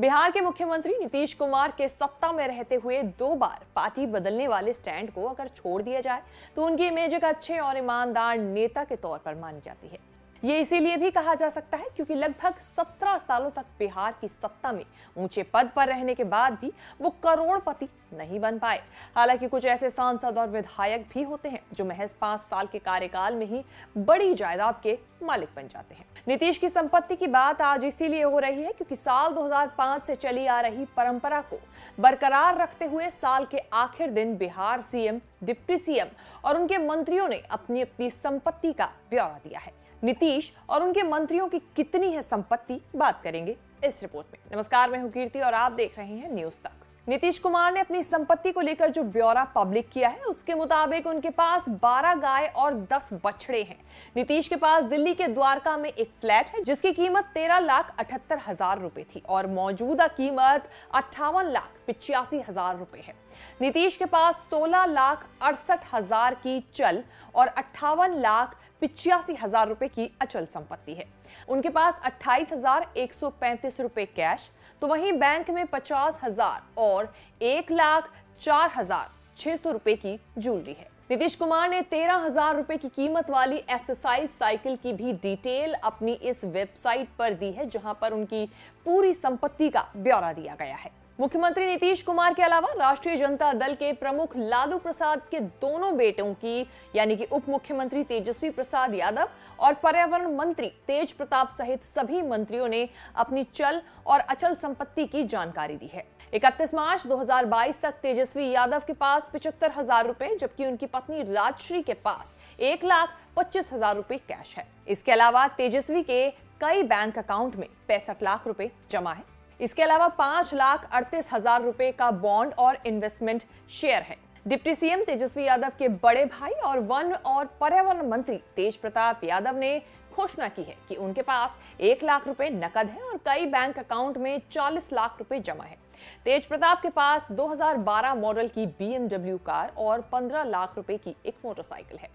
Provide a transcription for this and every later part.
बिहार के मुख्यमंत्री नीतीश कुमार के सत्ता में रहते हुए 2 बार पार्टी बदलने वाले स्टैंड को अगर छोड़ दिया जाए तो उनकी इमेज एक अच्छे और ईमानदार नेता के तौर पर मानी जाती है। ये इसीलिए भी कहा जा सकता है क्योंकि लगभग 17 सालों तक बिहार की सत्ता में ऊंचे पद पर रहने के बाद भी वो करोड़पति नहीं बन पाए। हालांकि कुछ ऐसे सांसद और विधायक भी होते हैं जो महज 5 साल के कार्यकाल में ही बड़ी जायदाद के मालिक बन जाते हैं। नीतीश की संपत्ति की बात आज इसीलिए हो रही है क्योंकि साल 2005 से चली आ रही परंपरा को बरकरार रखते हुए साल के आखिर दिन बिहार सीएम, डिप्टी सीएम और उनके मंत्रियों ने अपनी अपनी संपत्ति का ब्यौरा दिया है। नीतीश और उनके मंत्रियों की कितनी है संपत्ति, बात करेंगे इस रिपोर्ट में। नमस्कार, मैं हूं कीर्ति और आप देख रहे हैं न्यूज तक। नीतीश कुमार ने अपनी संपत्ति को लेकर जो ब्यौरा पब्लिक किया है उसके मुताबिक उनके पास 12 गाय और 10 बछड़े हैं। नीतीश के पास दिल्ली के द्वारका में एक फ्लैट है जिसकी कीमत 13,78,000 रुपए थी और मौजूदा कीमत 58,85,000 रुपए है। नीतीश के पास 16,68,000 की चल और 58,85,000 रुपए की अचल संपत्ति है। उनके पास 28,135 रुपए कैश, तो वहीं बैंक में 50,000 और 1,04,600 रुपए की ज्वेलरी है। नीतीश कुमार ने 13,000 रुपए की कीमत वाली एक्सरसाइज साइकिल की भी डिटेल अपनी इस वेबसाइट पर दी है, जहां पर उनकी पूरी संपत्ति का ब्यौरा दिया गया है। मुख्यमंत्री नीतीश कुमार के अलावा राष्ट्रीय जनता दल के प्रमुख लालू प्रसाद के दोनों बेटों की यानी कि उप मुख्यमंत्री तेजस्वी प्रसाद यादव और पर्यावरण मंत्री तेज प्रताप सहित सभी मंत्रियों ने अपनी चल और अचल संपत्ति की जानकारी दी है। 31 मार्च 2022 तक तेजस्वी यादव के पास 75,000 रुपए जबकि उनकी पत्नी राजश्री के पास 1,25,000 रुपए कैश है। इसके अलावा तेजस्वी के कई बैंक अकाउंट में 65 लाख रुपए जमा है। इसके अलावा 5,38,000 रुपए का बॉन्ड और इन्वेस्टमेंट शेयर है। डिप्टी सीएम तेजस्वी यादव के बड़े भाई और वन और पर्यावरण मंत्री तेज प्रताप यादव ने घोषणा की है कि उनके पास 1 लाख रुपए नकद है और कई बैंक अकाउंट में 40 लाख रुपए जमा है। तेज प्रताप के पास 2012 मॉडल की BMW कार और 15 लाख रुपए की एक मोटरसाइकिल है।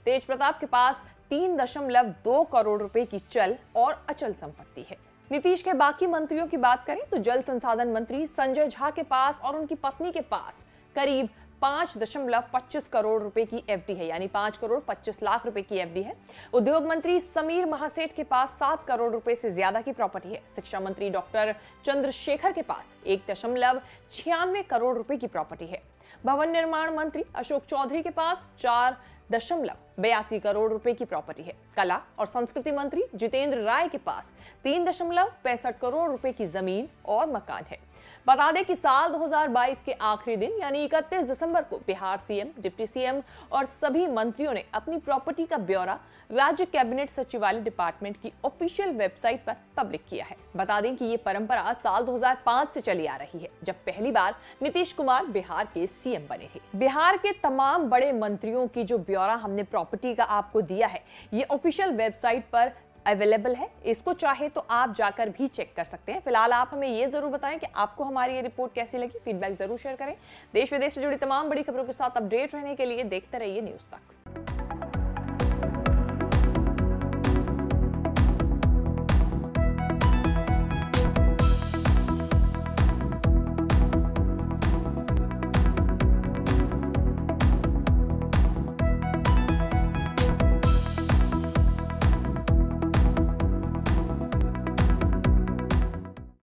तेज प्रताप के पास 3.2 करोड़ रुपए की चल और अचल संपत्ति है। नीतीश के बाकी मंत्रियों की बात करें तो जल संसाधन मंत्री संजय झा के पास और उनकी पत्नी के पास करीब 5.25 करोड़ रुपए की एफडी है, यानी 5,25,00,000 रुपए की एफडी है। उद्योग मंत्री समीर महासेठ के पास 7 करोड़ रुपए से ज्यादा की प्रॉपर्टी है। शिक्षा मंत्री डॉक्टर चंद्रशेखर के पास 1.96 करोड़ रुपए की प्रॉपर्टी है। भवन निर्माण मंत्री अशोक चौधरी के पास 4.82 करोड़ रुपए की प्रॉपर्टी है। कला और संस्कृति मंत्री जितेंद्र राय के पास 3.65 करोड़ रुपए की जमीन और मकान है। बता दें कि साल 2022 के आखिरी दिन यानी 31 दिसंबर को बिहार सीएम, डिप्टी सीएम और सभी मंत्रियों ने अपनी प्रॉपर्टी का ब्यौरा राज्य कैबिनेट सचिवालय डिपार्टमेंट की ऑफिशियल वेबसाइट पर पब्लिक किया है। बता दें कि ये परंपरा साल 2005 से चली आ रही है जब पहली बार नीतीश कुमार बिहार के सीएम बने थे। बिहार के तमाम बड़े मंत्रियों की जो ब्यौरा हमने प्रॉपर्टी का आपको दिया है ये ऑफिशियल वेबसाइट पर अवेलेबल है। इसको चाहे तो आप जाकर भी चेक कर सकते हैं। फिलहाल आप हमें ये जरूर बताएं कि आपको हमारी ये रिपोर्ट कैसी लगी। फीडबैक जरूर शेयर करें। देश विदेश से जुड़ी तमाम बड़ी खबरों के साथ अपडेट रहने के लिए देखते रहिए न्यूज तक।